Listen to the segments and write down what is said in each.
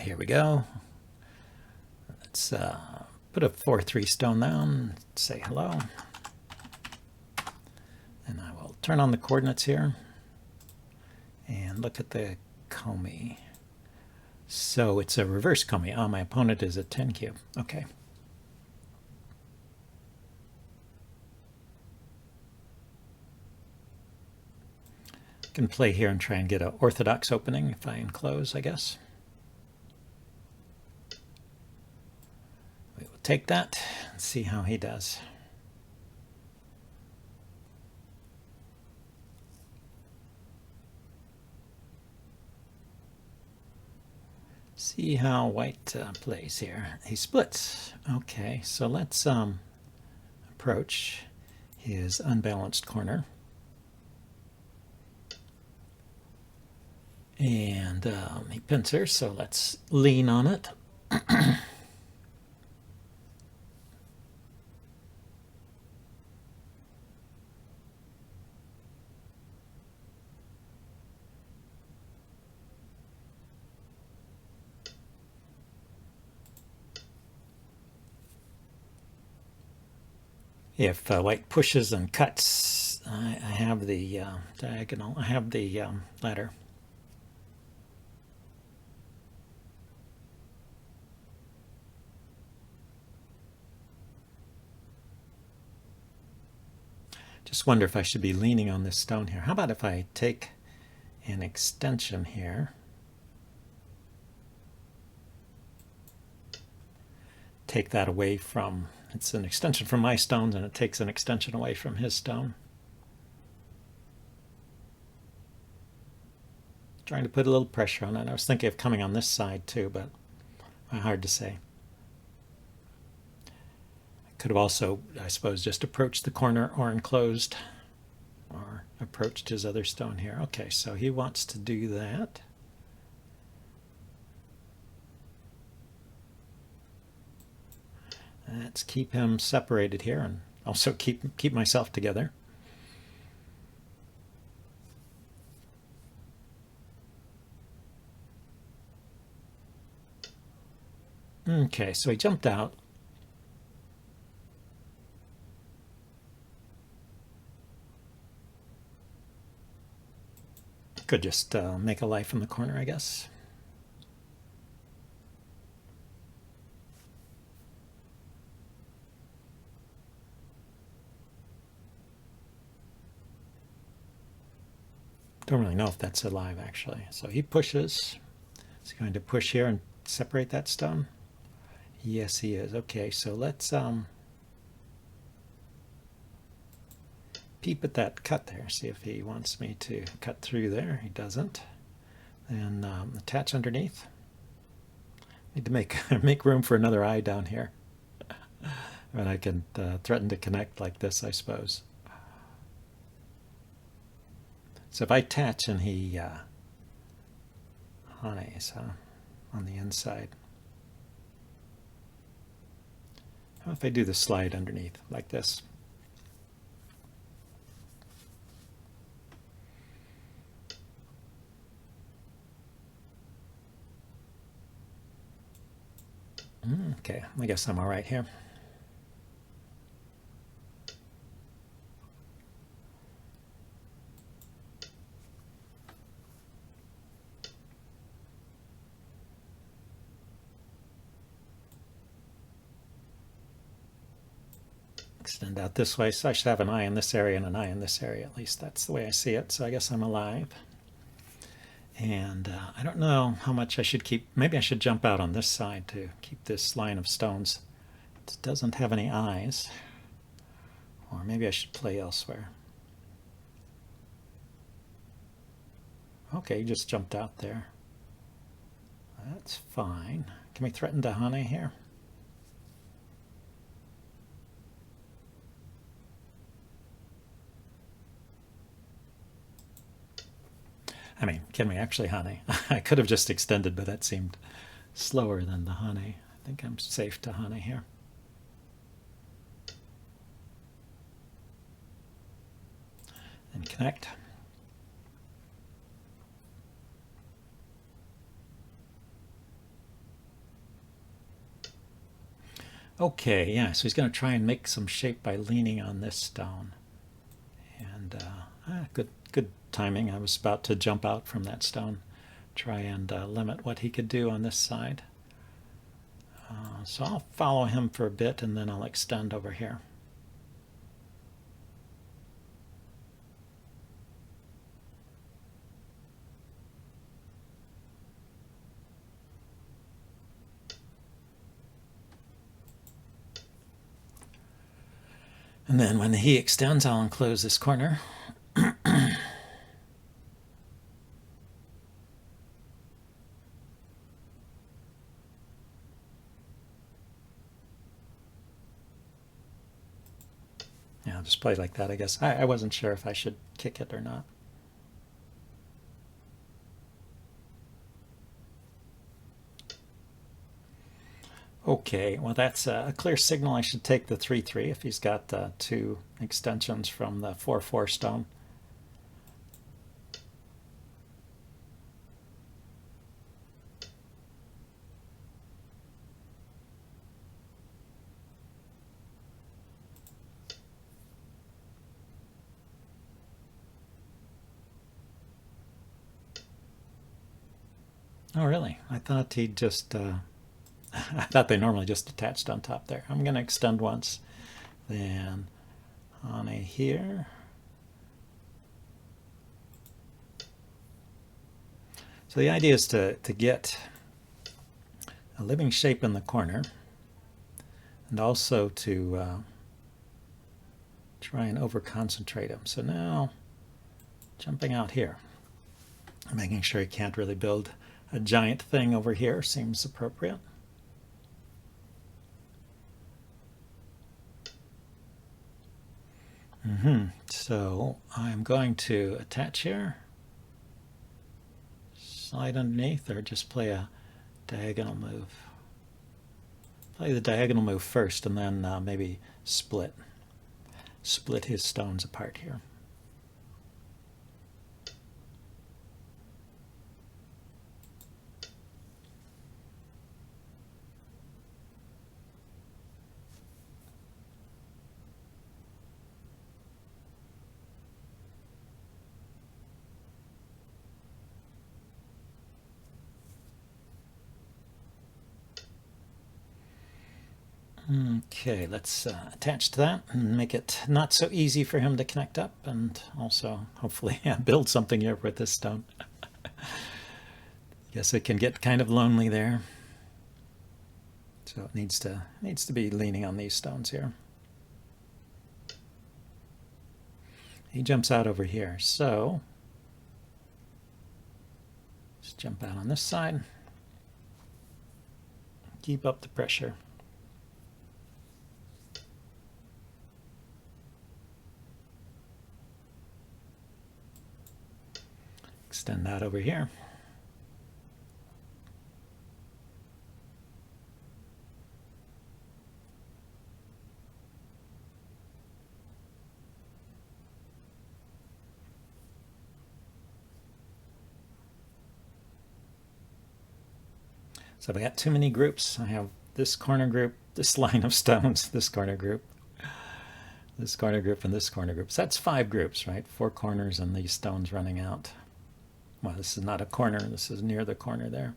here we go. Let's put a 4-3 stone down, say hello. And I will turn on the coordinates here and look at the Komi. So it's a reverse Komi. Oh, my opponent is a 10Q. Okay. Can play here and try and get an orthodox opening if I enclose, I guess. We will take that and see how he does. See how white plays here. He splits. Okay, so let's approach his unbalanced corner. And he pincers, so let's lean on it. If white pushes and cuts, I have the diagonal. I have the ladder. Just wonder if I should be leaning on this stone here. How about if I take an extension here? Take that away from, it's an extension from my stones, and it takes an extension away from his stone. Trying to put a little pressure on it. I was thinking of coming on this side too, but hard to say. I could have also, I suppose, just approached the corner or enclosed or approached his other stone here. Okay, so he wants to do that. Let's keep him separated here and also keep myself together. Okay, so he jumped out. Could just make a life in the corner, I guess. Don't really know if that's alive, actually. So he pushes. Is he going to push here and separate that stone? Yes, he is. Okay, so let's peep at that cut there. See if he wants me to cut through there. He doesn't. Then attach underneath. Need to make room for another eye down here. And I can threaten to connect like this, I suppose. So if I attach and he hanes on the inside. How if I do the slide underneath like this? Okay, I guess I'm all right here. Extend out this way, so I should have an eye in this area and an eye in this area. At least that's the way I see it, so I guess I'm alive. And I don't know how much I should keep. Maybe I should jump out on this side to keep this line of stones. It doesn't have any eyes. Or maybe I should play elsewhere. Okay, just jumped out there. That's fine. Can we threaten to hane here? I mean, can we actually hane? I could have just extended, but that seemed slower than the hane. I think I'm safe to hane here. And connect. Okay, yeah, so he's going to try and make some shape by leaning on this stone. And good timing. I was about to jump out from that stone, try and limit what he could do on this side. So I'll follow him for a bit and then I'll extend over here. And then when he extends, I'll enclose this corner. Yeah, I'll just play like that, I guess. I wasn't sure if I should kick it or not. Okay, well that's a clear signal I should take the 3-3 if he's got two extensions from the 4-4 stone. Oh really? I thought he'd just I thought they normally just attached on top there. I'm going to extend once, then on a here. So the idea is to get a living shape in the corner and also to try and over-concentrate him. So now jumping out here, making sure he can't really build a giant thing over here seems appropriate. So I'm going to attach here, slide underneath, or just play a diagonal move. Play the diagonal move first and then maybe split his stones apart here. Okay, let's attach to that and make it not so easy for him to connect up, and also hopefully build something here with this stone. Guess it can get kind of lonely there, so it needs to be leaning on these stones here. He jumps out over here, so let's jump out on this side. Keep up the pressure. Extend that over here. So if I got too many groups, I have this corner group, this line of stones, this corner group, this corner group, and this corner group. So that's 5 groups, right? 4 corners and these stones running out. Well, this is not a corner. This is near the corner there.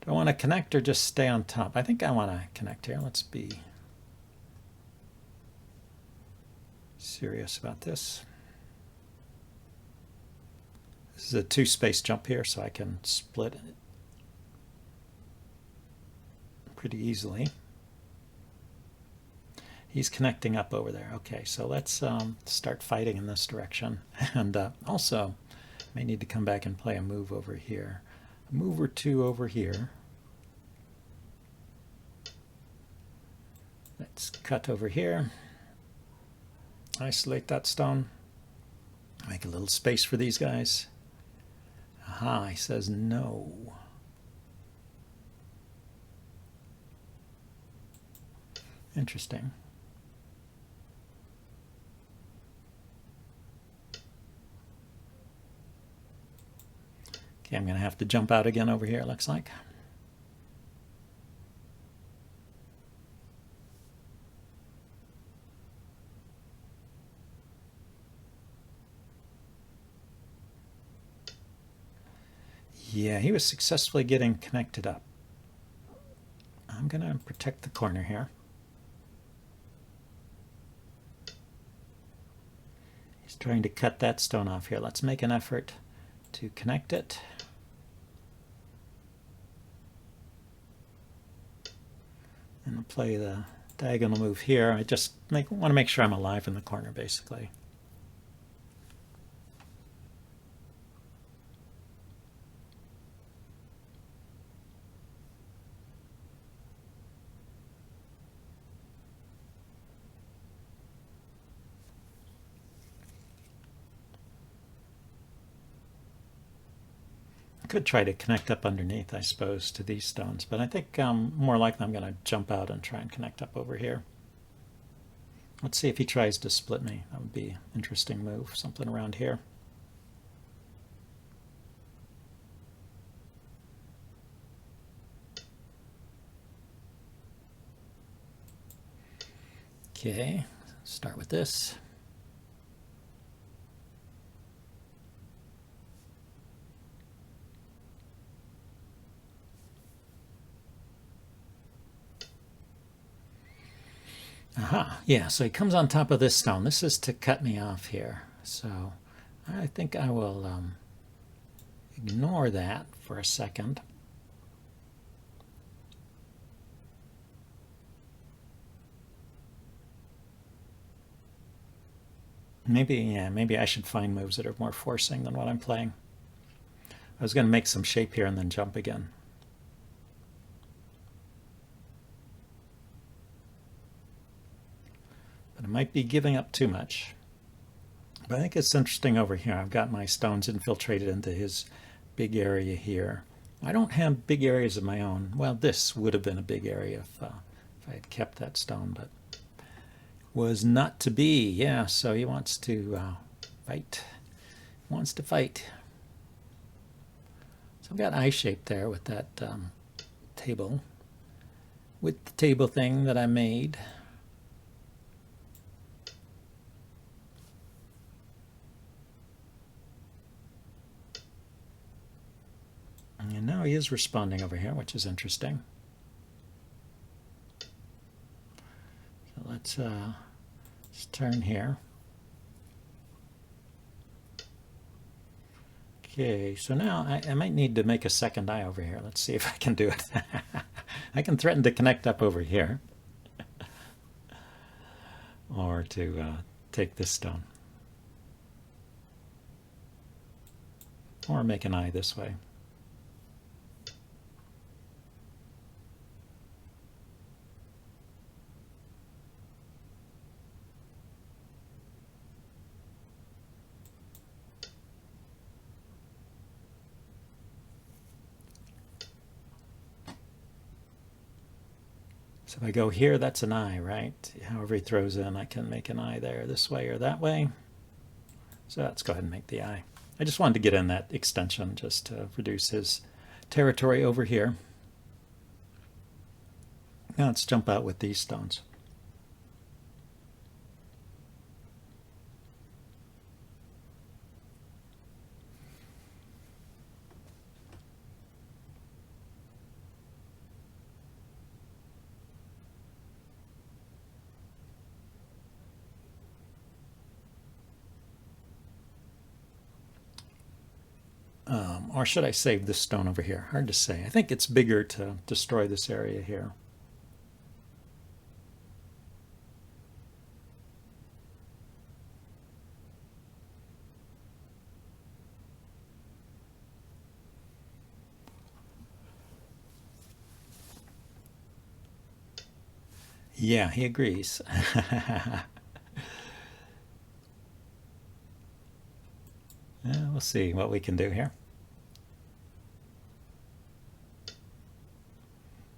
Do I want to connect or just stay on top? I think I want to connect here. Let's be serious about this. This is a 2-space jump here, so I can split it pretty easily. He's connecting up over there. Okay, so let's start fighting in this direction. And also, may need to come back and play a move over here. A move or two over here. Let's cut over here. Isolate that stone. Make a little space for these guys. Aha, he says no. Interesting. Okay, I'm going to have to jump out again over here, it looks like. Yeah, he was successfully getting connected up. I'm going to protect the corner here. He's trying to cut that stone off here. Let's make an effort to connect it. And I'll play the diagonal move here. I just want to make sure I'm alive in the corner, basically. Could try to connect up underneath, I suppose, to these stones, but I think more likely I'm going to jump out and try and connect up over here. Let's see if he tries to split me. That would be an interesting move, something around here. Okay, start with this. Aha, yeah, so he comes on top of this stone. This is to cut me off here. So I think I will ignore that for a second. Maybe I should find moves that are more forcing than what I'm playing. I was going to make some shape here and then jump again. But I might be giving up too much. But I think it's interesting over here. I've got my stones infiltrated into his big area here. I don't have big areas of my own. Well, this would have been a big area if I had kept that stone, but was not to be. Yeah, so he wants to fight. He wants to fight. So I've got eye shape there with that table. With the table thing that I made. And now he is responding over here, which is interesting. So let's turn here. Okay, so now I might need to make a second eye over here. Let's see if I can do it. I can threaten to connect up over here. Or to take this stone. Or make an eye this way. So if I go here, that's an eye, right? However he throws in, I can make an eye there this way or that way. So let's go ahead and make the eye. I just wanted to get in that extension just to reduce his territory over here. Now let's jump out with these stones. Or should I save this stone over here? Hard to say. I think it's bigger to destroy this area here. Yeah, he agrees. We'll see what we can do here.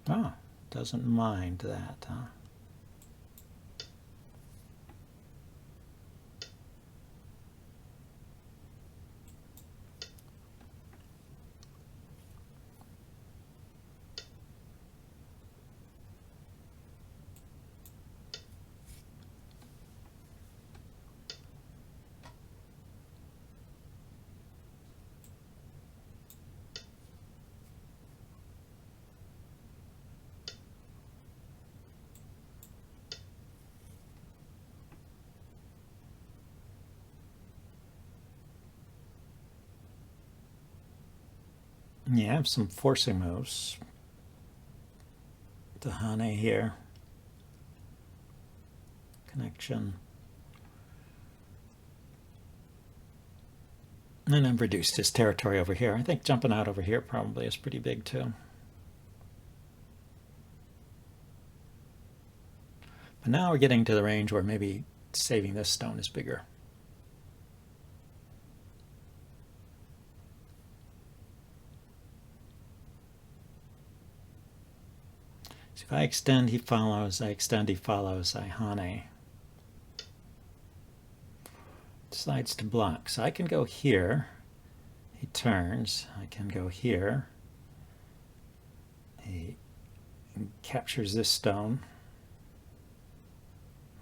Oh, doesn't mind that, huh? Yeah, I have some forcing moves. The Hane here. Connection. And I've reduced his territory over here. I think jumping out over here probably is pretty big too. But now we're getting to the range where maybe saving this stone is bigger. So if I extend, he follows. I extend, he follows. I Hane. Decides to block. So I can go here. He turns. I can go here. He captures this stone.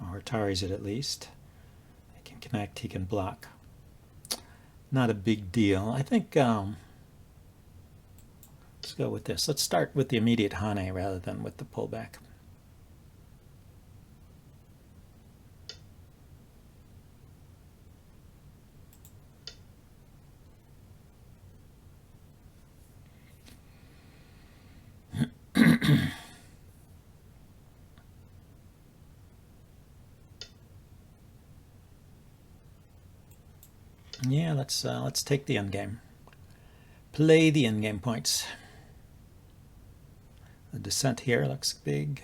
Or taris it at least. He can connect. He can block. Not a big deal. I think let's go with this. Let's start with the immediate Hane rather than with the pullback. Yeah, let's take the end game. Play the end game points. The descent here looks big.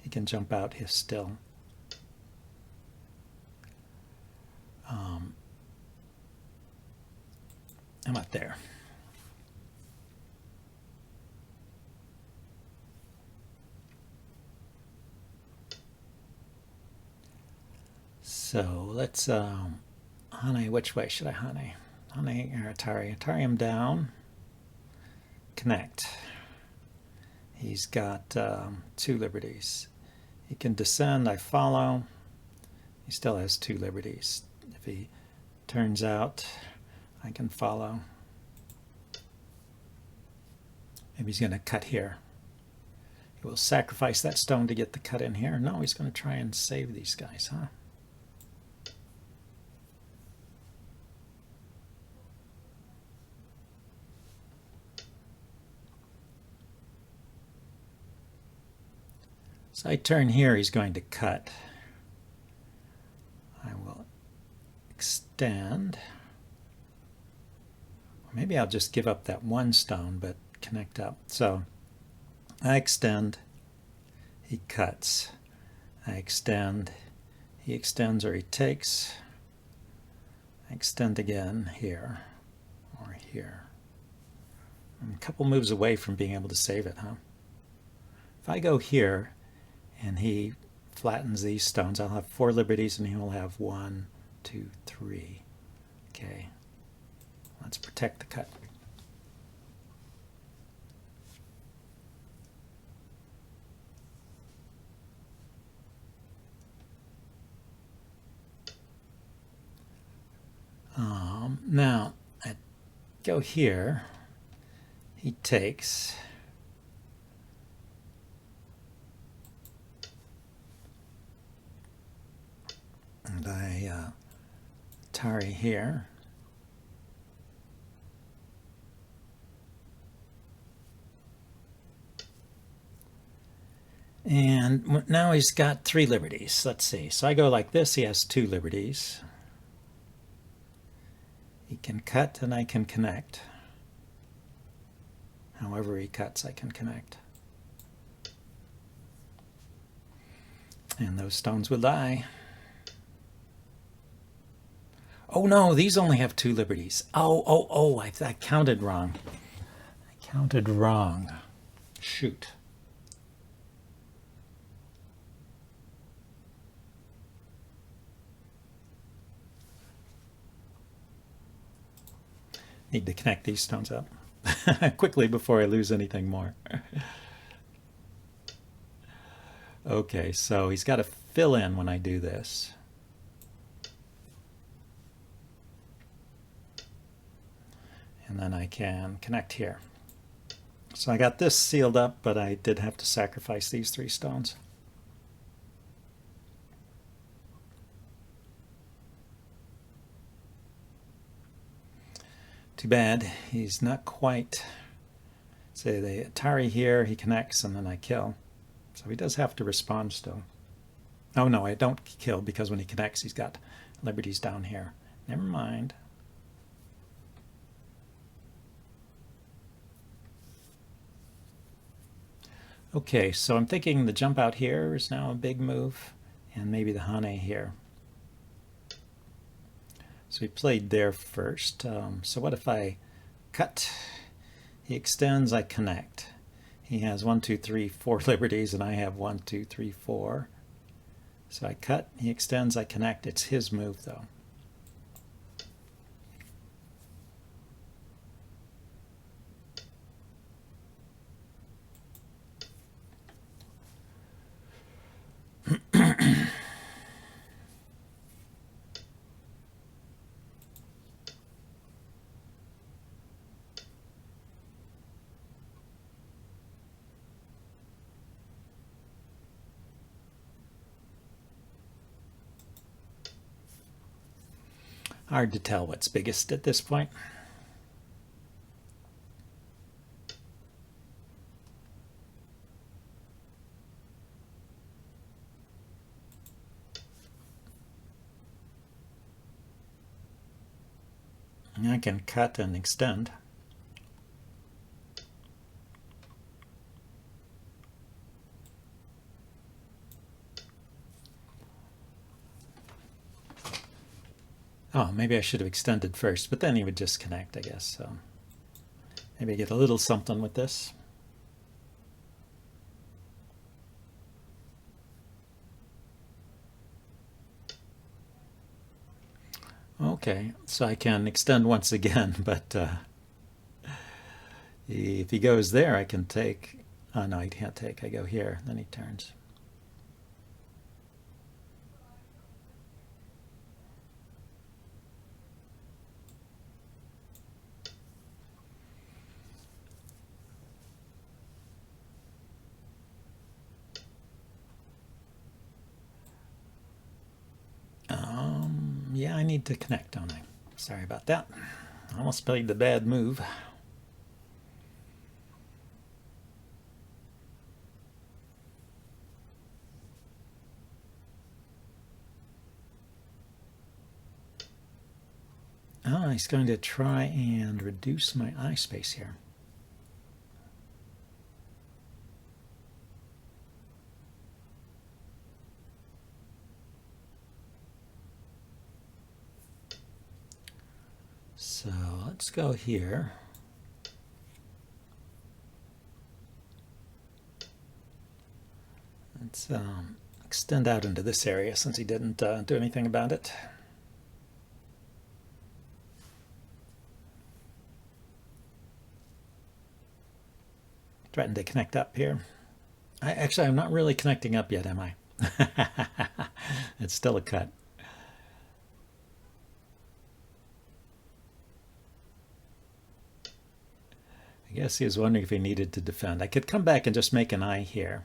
He can jump out here still. How about there? So let's Hane. Which way should I Hane? Hane or Atari? Atari him down. Connect. He's got 2 liberties. He can descend. I follow. He still has 2 liberties. If he turns out, I can follow. Maybe he's going to cut here. He will sacrifice that stone to get the cut in here. No, he's going to try and save these guys, huh? So I turn here, he's going to cut. I will extend. Or maybe I'll just give up that 1 stone, but connect up. So I extend, he cuts. I extend, he extends or he takes. I extend again here or here. I'm a couple moves away from being able to save it, huh? If I go here, and he flattens these stones, I'll have 4 liberties and he will have 1, 2, 3. Okay, let's protect the cut. Now I go here, he takes. And I Tari here. And now he's got 3 liberties. Let's see. So I go like this. He has 2 liberties. He can cut and I can connect. However he cuts, I can connect. And those stones will die. Oh no, these only have 2 liberties. Oh, I counted wrong. I counted wrong. Shoot. Need to connect these stones up quickly before I lose anything more. Okay, so he's got to fill in when I do this. And then I can connect here. So I got this sealed up, but I did have to sacrifice these 3 stones. Too bad he's not quite say the Atari here, he connects and then I kill. So he does have to respond still. Oh no, I don't kill because when he connects he's got liberties down here. Never mind. Okay, so I'm thinking the jump out here is now a big move, and maybe the Hane here. So he played there first. So what if I cut? He extends, I connect. He has 1, 2, 3, 4 liberties, and I have 1, 2, 3, 4. So I cut, he extends, I connect. It's his move though. Hard to tell what's biggest at this point. I can cut and extend. Oh, maybe I should have extended first, but then he would just connect, I guess. So maybe I get a little something with this. Okay, so I can extend once again, but if he goes there, I can take. Oh, no, he can't take. I go here, then he turns. Yeah, I need to connect, don't I? Sorry about that. I almost played the bad move. Oh, he's going to try and reduce my eye space here. So let's go here. Let's extend out into this area since he didn't do anything about it. Threatened to connect up here. I'm not really connecting up yet, am I? It's still a cut. I guess he was wondering if he needed to defend. I could come back and just make an eye here.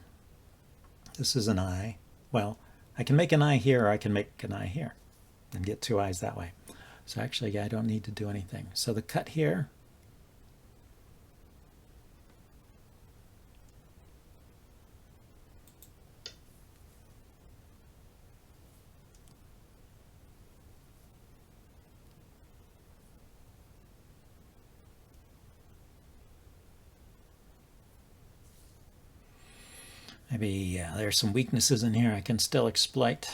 This is an eye. Well, I can make an eye here or I can make an eye here and get 2 eyes that way. So actually, I don't need to do anything. So the cut here. Maybe there's some weaknesses in here I can still exploit.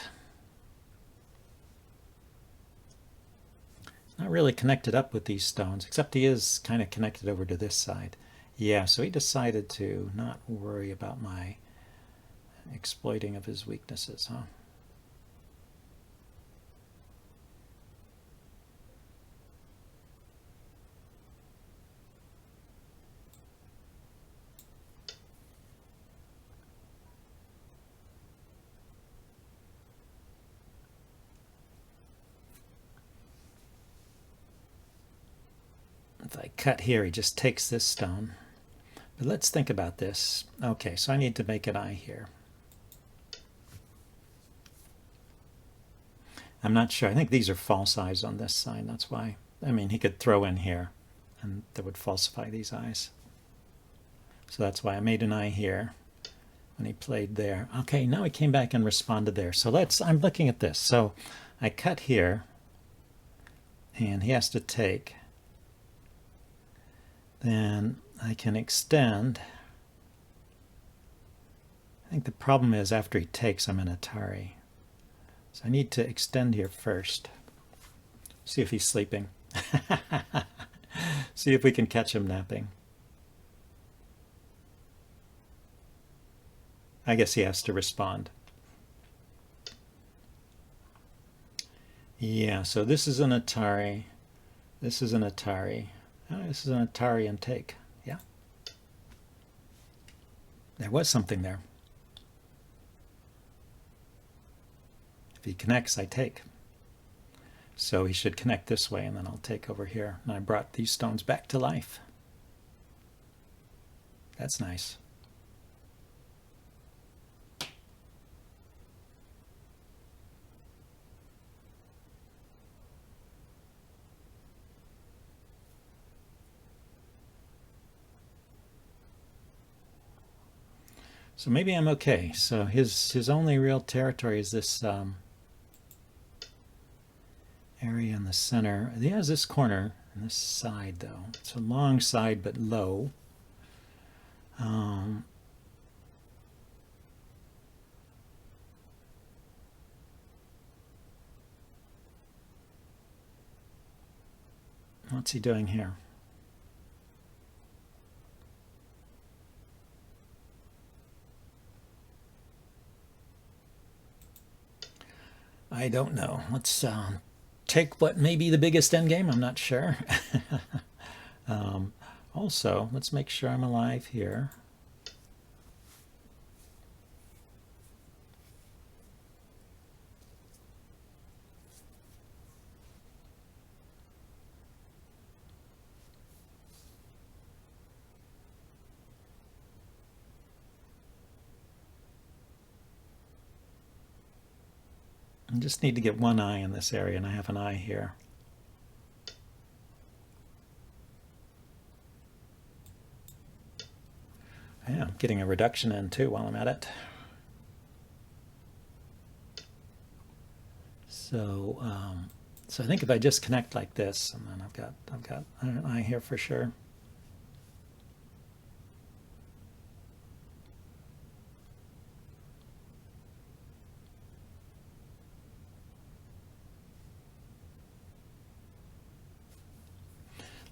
Not really connected up with these stones, except he is kind of connected over to this side. Yeah, so he decided to not worry about my exploiting of his weaknesses, huh? If I cut here, he just takes this stone. But let's think about this. Okay, so I need to make an eye here. I'm not sure. I think these are false eyes on this side. That's why. I mean, he could throw in here, and that would falsify these eyes. So that's why I made an I here when he played there. Okay, now he came back and responded there. So I'm looking at this. So I cut here, and he has to take. Then I can extend. I think the problem is after he takes, I'm in Atari. So I need to extend here first. See if he's sleeping. See if we can catch him napping. I guess he has to respond. Yeah, so this is an Atari. This is an Atari. Oh, this is an Atari and take. Yeah. There was something there. If he connects, I take. So he should connect this way, and then I'll take over here. And I brought these stones back to life. That's nice. So maybe I'm okay. So his only real territory is this area in the center. He has this corner and this side, though. It's a long side, but low. What's he doing here? I don't know. Let's take what may be the biggest endgame. I'm not sure. Also, let's make sure I'm alive here. I just need to get one eye in this area, and I have an eye here. Yeah, I'm getting a reduction in too while I'm at it. So, so I think if I just connect like this, and then I've got an eye here for sure.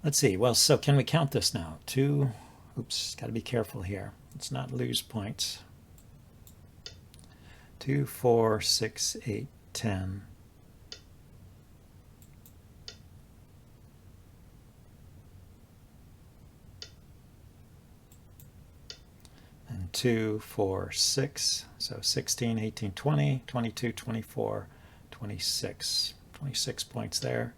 Let's see. Well, so can we count this now? 2. Oops, got to be careful here. Let's not lose points. 2, 4, 6, 8, 10. And 2, 4, 6. So 16, 18, 20, 22, 24, 26. 26 points there.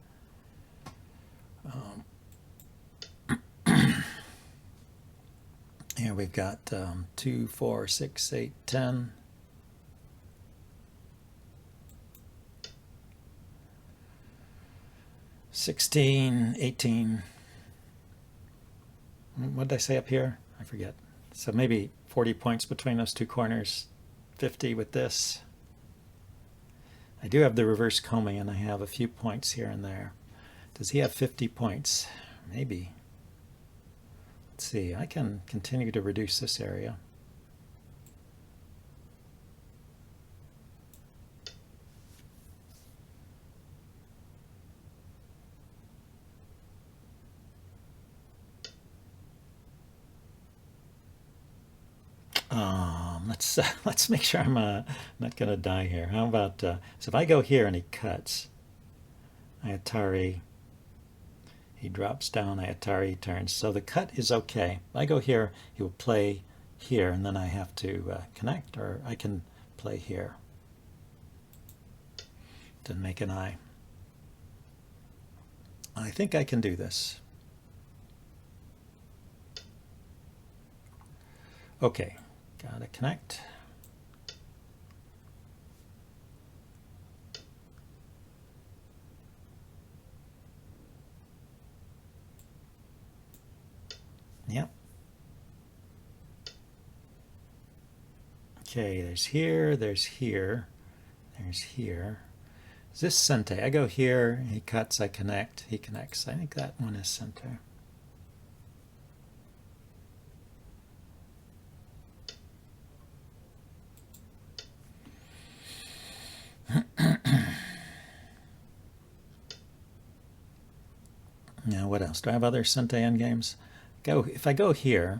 Here we've got 2, 4, 6, 8, 10. $16, 18. What did I say up here? I forget. So maybe 40 points between those two corners. 50 with this. I do have the reverse combing, and I have a few points here and there. Does he have 50 points? Maybe. Let's see. I can continue to reduce this area. Let's make sure I'm not gonna die here. How about so if I go here and he cuts, I Atari. He drops down, I Atari, he turns. So the cut is okay. If I go here, he will play here, and then I have to connect, or I can play here. Didn't make an eye. I think I can do this. Okay, gotta connect. Yep. Okay, there's here, there's here, there's here. Is this center? I go here, he cuts, I connect, he connects. I think that one is center. Now what else? Do I have other center endgames? If I go here,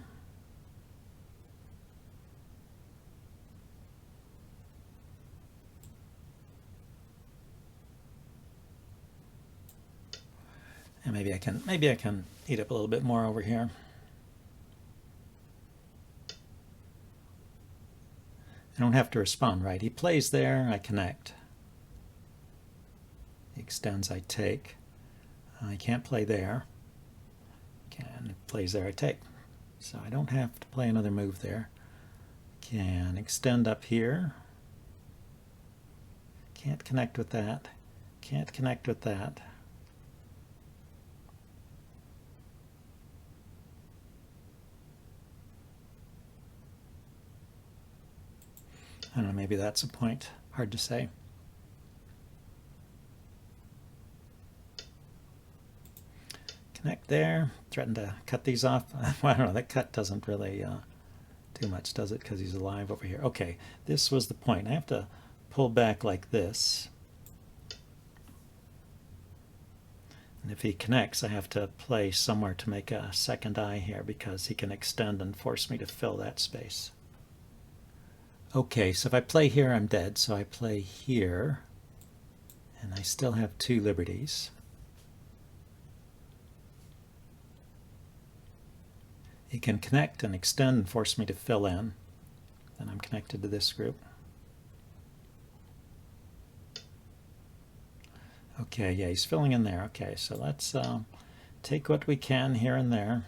and maybe I can eat up a little bit more over here. I don't have to respond, right? He plays there, I connect. He extends, I take. I can't play there. Can plays there, I take. So I don't have to play another move there. Can extend up here. Can't connect with that. Can't connect with that. I don't know, maybe that's a point. Hard to say. Connect there. Threaten to cut these off. Well, I don't know, that cut doesn't really do much, does it? Because he's alive over here. Okay, this was the point. I have to pull back like this. And if he connects, I have to play somewhere to make a second eye here because he can extend and force me to fill that space. Okay, so if I play here, I'm dead. So I play here, and I still have 2 liberties. He can connect and extend and force me to fill in. Then I'm connected to this group. Okay, yeah, he's filling in there. Okay, so let's take what we can here and there.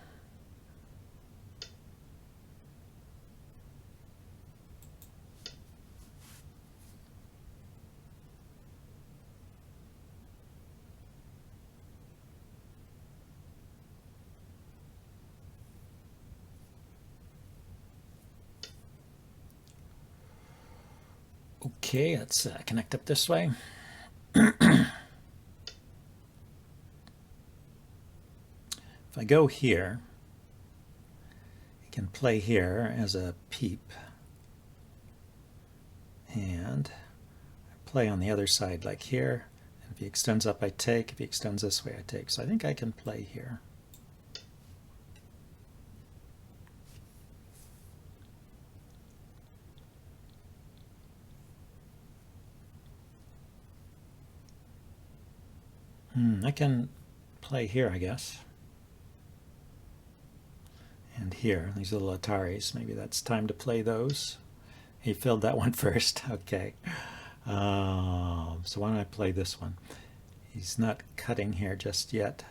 Okay, let's connect up this way. If I go here, I can play here as a peep. And I play on the other side like here. And if he extends up, I take. If he extends this way, I take. So I think I can play here. I can play here, I guess. And here, these little Ataris, maybe that's time to play those. He filled that one first. Okay. So why don't I play this one? He's not cutting here just yet.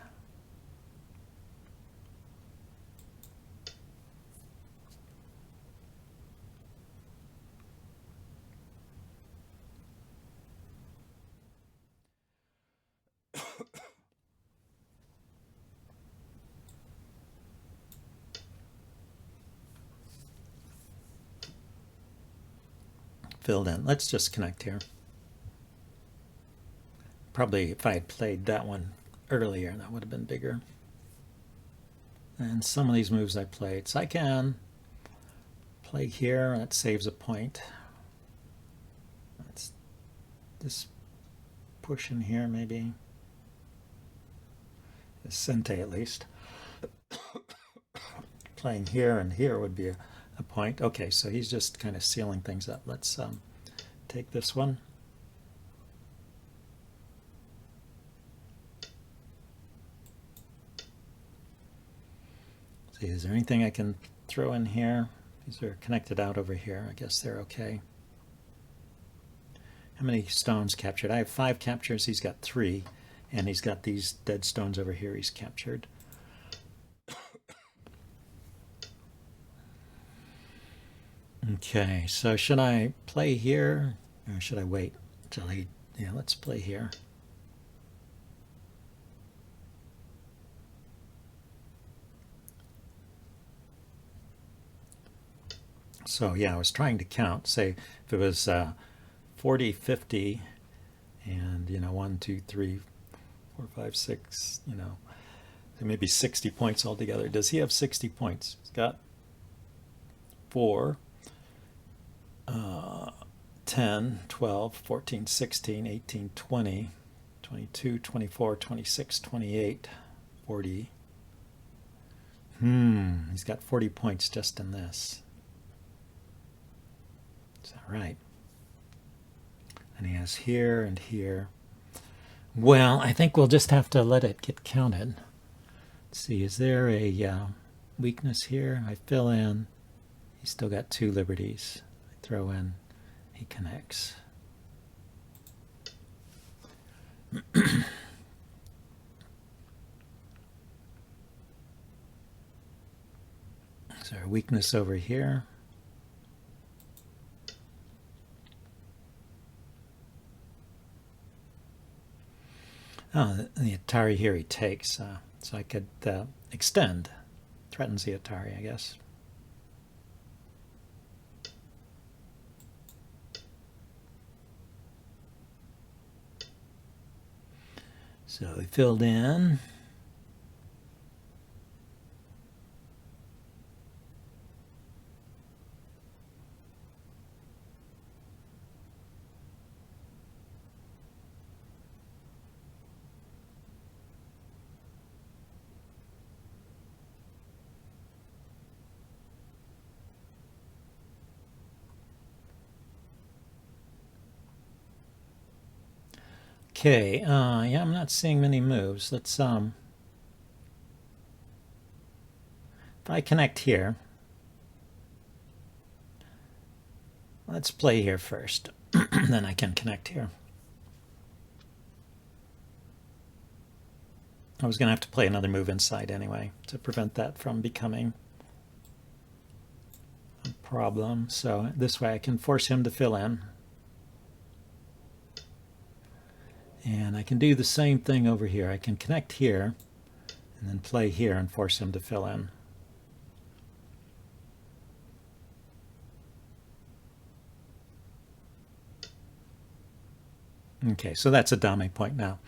Filled in. Let's just connect here. Probably if I had played that one earlier, that would have been bigger. And some of these moves I played. So I can play here. That saves a point. That's this push in here, maybe. This Sente at least. Playing here and here would be a point. Okay, so he's just kind of sealing things up. Let's take this one. See, is there anything I can throw in here? These are connected out over here. I guess they're okay. How many stones captured? I have 5 captures. He's got 3. And he's got these dead stones over here he's captured. Okay, so should I play here or should I wait until he, yeah, let's play here. So yeah, I was trying to count, say if it was 40, 50, and 1, 2, 3, 4, 5, 6, maybe 60 points altogether. Does he have 60 points? He's got 4, 10, 12, 14, 16, 18, 20, 22, 24, 26, 28, 40. He's got 40 points just in this. Is that right? And he has here and here. Well, I think we'll just have to let it get counted. Let's see, is there a weakness here? I fill in. He's still got 2 liberties. I throw in. He connects. Is there a weakness over here? Oh, the Atari here he takes. So I could extend. Threatens the Atari, I guess. So we filled in. Okay, yeah, I'm not seeing many moves. Let's if I connect here, let's play here first. Then I can connect here. I was going to have to play another move inside anyway to prevent that from becoming a problem. So this way I can force him to fill in. And I can do the same thing over here. I can connect here and then play here and force him to fill in. Okay, so that's a dame point now.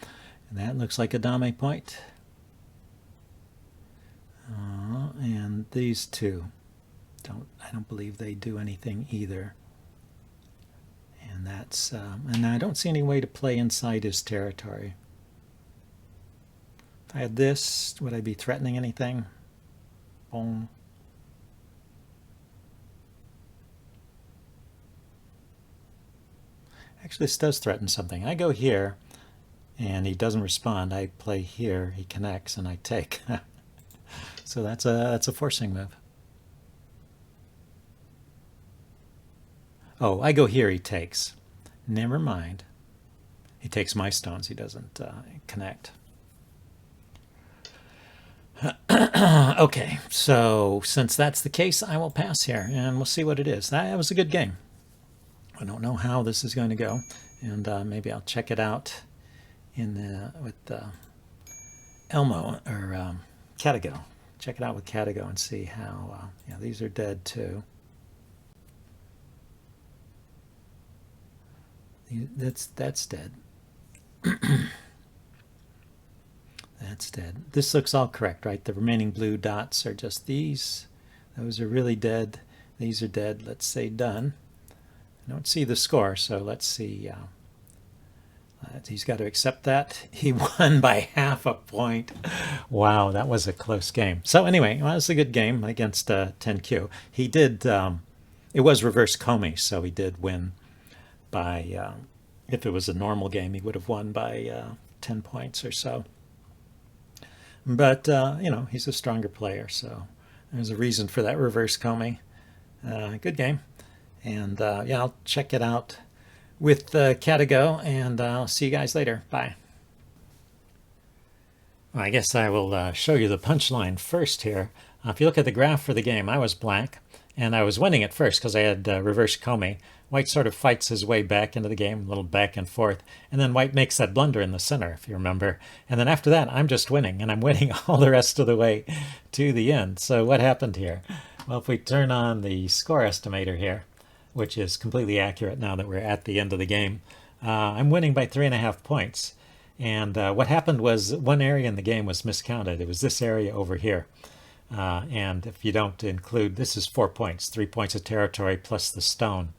And that looks like a dame point. And these two, I don't believe they do anything either. And that's, and I don't see any way to play inside his territory. If I had this, would I be threatening anything? Boom. Actually, this does threaten something. I go here, and he doesn't respond. I play here, he connects, and I take. So that's a forcing move. Oh, I go here, he takes. Never mind. He takes my stones, he doesn't connect. Okay, so since that's the case, I will pass here, and we'll see what it is. That was a good game. I don't know how this is going to go, and maybe I'll check it out with Elmo or Catigo. Check it out with Catigo and see how. Yeah, these are dead too. That's dead. That's dead. This looks all correct, right? The remaining blue dots are just these. Those are really dead. These are dead. Let's say done. I don't see the score, so let's see. He's got to accept that. He won by half a point. Wow, that was a close game. So anyway, well, it was a good game against 10Q. He did, it was reverse Comey, so he did win by, if it was a normal game, he would have won by 10 points or so. But, he's a stronger player, so there's a reason for that reverse Comey. Good game. And yeah, I'll check it out with Catigo, and I'll see you guys later. Bye. Well, I guess I will show you the punchline first here. If you look at the graph for the game, I was black, and I was winning at first because I had reverse Comey. White sort of fights his way back into the game, a little back and forth, and then White makes that blunder in the center, if you remember. And then after that, I'm just winning, and I'm winning all the rest of the way to the end. So what happened here? Well, if we turn on the score estimator here, which is completely accurate now that we're at the end of the game, I'm winning by 3.5 points. And what happened was one area in the game was miscounted. It was this area over here. And if you don't include, this is 4 points, 3 points of territory plus the stone.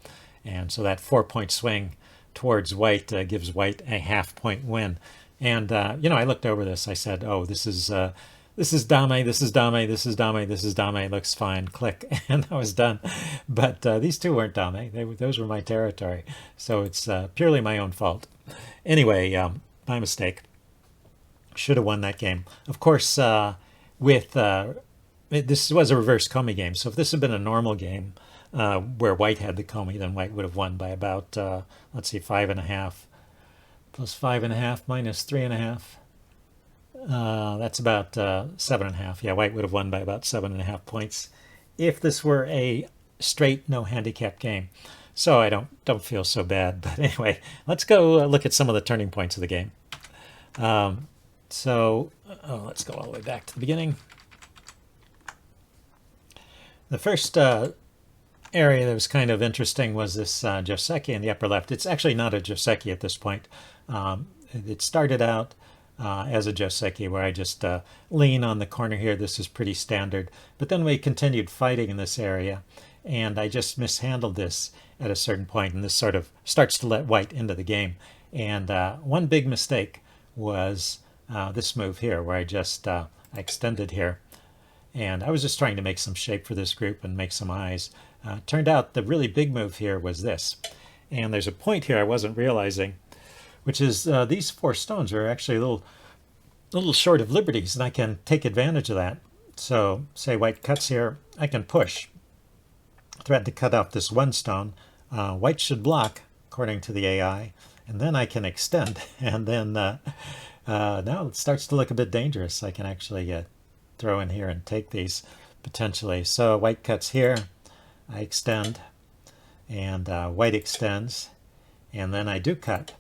And so that 4-point swing towards white gives white a half-point win. And, I looked over this. I said, oh, this is dame, this is dame, this is dame, this is dame. It looks fine. Click. And I was done. But these two weren't dame. Those were my territory. So it's purely my own fault. Anyway, my mistake. Should have won that game. Of course, this was a reverse Comey game. So if this had been a normal game where white had the Comey, then white would have won by about, let's see, 5.5 plus 5.5 minus 3.5. That's about 7.5. Yeah, white would have won by about 7.5 points if this were a straight no handicap game. So I don't feel so bad. But anyway, let's go look at some of the turning points of the game. Let's go all the way back to the beginning. The first area that was kind of interesting was this Joseki in the upper left. It's actually not a Joseki at this point. It started out as a Joseki where I just lean on the corner here. This is pretty standard. But then we continued fighting in this area, and I just mishandled this at a certain point, and this sort of starts to let white into the game. And one big mistake was this move here where I just I extended here. And I was just trying to make some shape for this group and make some eyes. Turned out the really big move here was this. And there's a point here I wasn't realizing, which is these 4 stones are actually a little short of liberties, and I can take advantage of that. So say white cuts here, I can push. Threat to cut off this 1 stone. White should block, according to the AI, and then I can extend. And then now it starts to look a bit dangerous. I can actually throw in here and take these potentially. So white cuts here, I extend, and white extends, and then I do cut,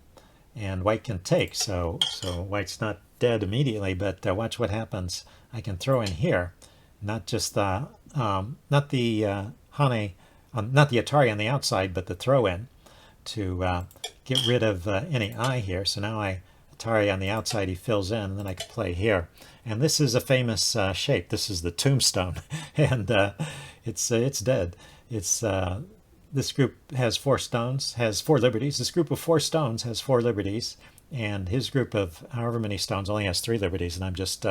and white can take. So white's not dead immediately, but watch what happens. I can throw in here, not just the not the Hane, not the Atari on the outside, but the throw in to get rid of any eye here. So now Atari on the outside, he fills in, and then I can play here. And this is a famous shape. This is the tombstone, and it's dead. It's this group has 4 stones, has 4 liberties. This group of 4 stones has 4 liberties, and his group of however many stones only has 3 liberties. And I'm just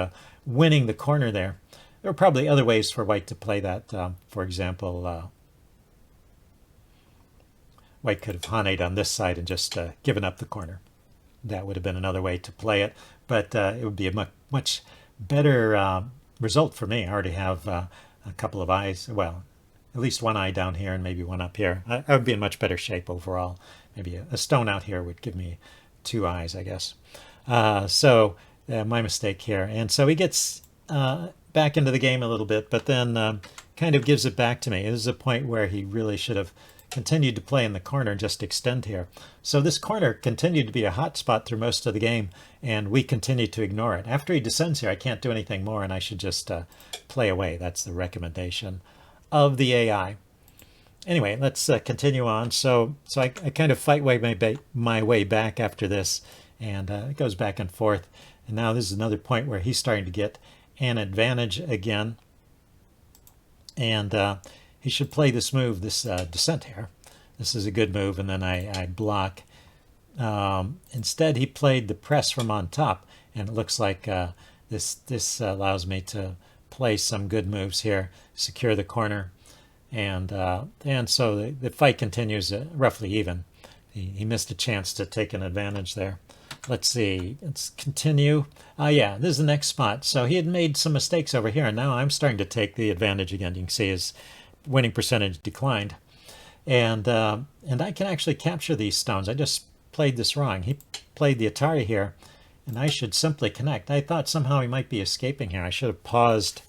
winning the corner there. There are probably other ways for white to play that. For example, white could have Haned on this side and just given up the corner. That would have been another way to play it, but it would be a much better result for me. I already have a couple of eyes, well, at least 1 eye down here and maybe 1 up here. I would be in much better shape overall. Maybe a stone out here would give me 2 eyes, I guess. So my mistake here. And so he gets back into the game a little bit, but then kind of gives it back to me. This is a point where he really should have continued to play in the corner and just extend here. So this corner continued to be a hot spot through most of the game, and we continued to ignore it. After he descends here, I can't do anything more, and I should just play away. That's the recommendation of the AI. Anyway, let's continue on. So I kind of fight my way back after this, and it goes back and forth. And now this is another point where he's starting to get an advantage again. And he should play this move, this descent here. This is a good move, and then I block. Instead, he played the press from on top, and it looks like this allows me to play some good moves here, secure the corner, and so the fight continues roughly even. He missed a chance to take an advantage there. Let's see. Let's continue. Yeah, this is the next spot. So he had made some mistakes over here, and now I'm starting to take the advantage again. You can see his winning percentage declined. And I can actually capture these stones. I just played this wrong. He played the Atari here, and I should simply connect. I thought somehow he might be escaping here. I should have paused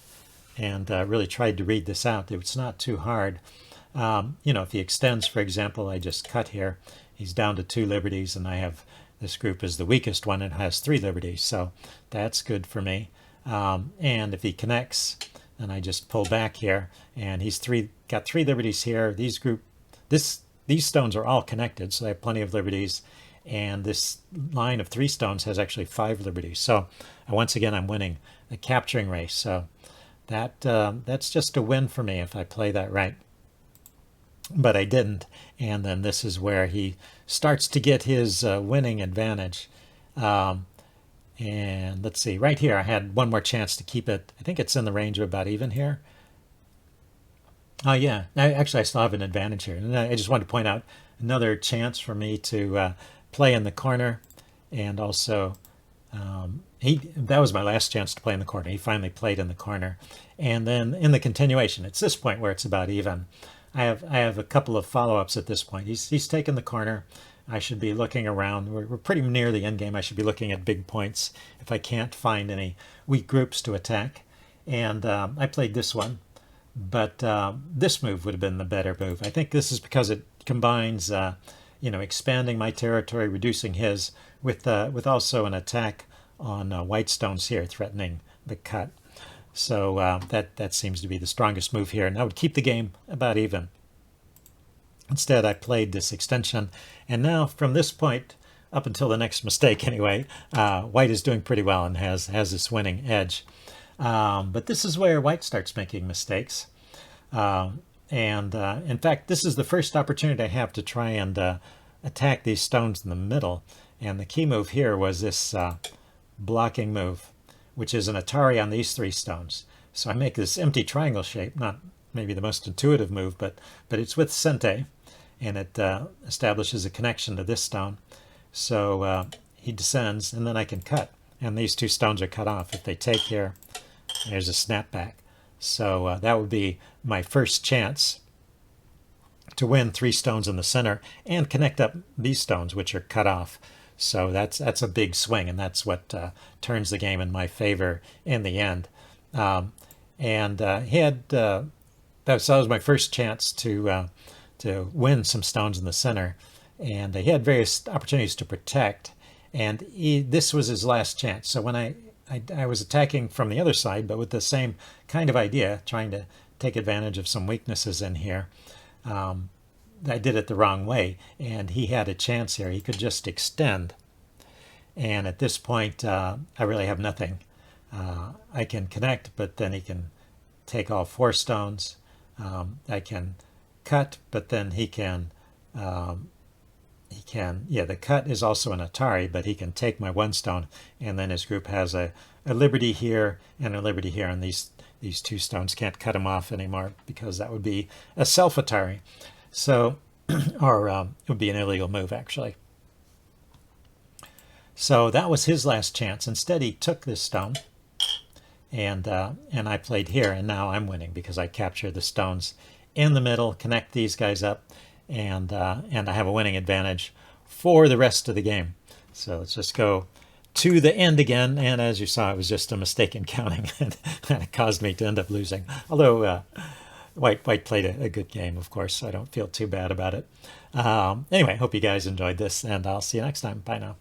and really tried to read this out. It's not too hard. If he extends, for example, I just cut here. He's down to 2 liberties, and I have this group is the weakest one and has 3 liberties. So that's good for me. And if he connects, and I just pull back here, and he's got 3 liberties here. These stones are all connected, so they have plenty of liberties, and this line of 3 stones has actually 5 liberties. So once again, I'm winning the capturing race. So that's just a win for me if I play that right. But I didn't, and then this is where he starts to get his winning advantage. And let's see, right here I had one more chance to keep it. I think it's in the range of about even here. Oh yeah, actually I still have an advantage here. And I just wanted to point out another chance for me to play in the corner, and also that was my last chance to play in the corner. He finally played in the corner, and then in the continuation, it's this point where it's about even. I have a couple of follow-ups at this point. He's taken the corner. I should be looking around. We're pretty near the end game. I should be looking at big points if I can't find any weak groups to attack. And I played this one, but this move would have been the better move. I think this is because it combines, expanding my territory, reducing his, with also an attack on white stones here, threatening the cut. So that seems to be the strongest move here, and that would keep the game about even. Instead, I played this extension, and now from this point up until the next mistake anyway, white is doing pretty well and has this winning edge. But this is where white starts making mistakes. And in fact, this is the first opportunity I have to try and attack these stones in the middle. And the key move here was this blocking move, which is an Atari on these 3 stones. So I make this empty triangle shape, not maybe the most intuitive move, but it's with Sente, and it establishes a connection to this stone. So he descends, and then I can cut. And these 2 stones are cut off. If they take here, there's a snapback. So that would be my first chance to win 3 stones in the center and connect up these stones, which are cut off. So that's a big swing, and that's what turns the game in my favor in the end. He had that was my first chance to win some stones in the center, and he had various opportunities to protect, and this was his last chance. So when I was attacking from the other side, but with the same kind of idea, trying to take advantage of some weaknesses in here, I did it the wrong way, and he had a chance here. He could just extend, and at this point I really have nothing. I can connect, but then he can take all 4 stones. I can cut, but then he can the cut is also an Atari, but he can take my 1 stone, and then his group has a liberty here and a liberty here, and these 2 stones can't cut him off anymore because that would be a self-Atari. So, or it would be an illegal move, actually. So that was his last chance. Instead, he took this stone, and I played here, and now I'm winning because I capture the stones in the middle, connect these guys up, and I have a winning advantage for the rest of the game. So let's just go to the end again, and as you saw, it was just a mistake in counting, and it caused me to end up losing. Although White played a good game, of course, so I don't feel too bad about it. Anyway, hope you guys enjoyed this, and I'll see you next time. Bye now.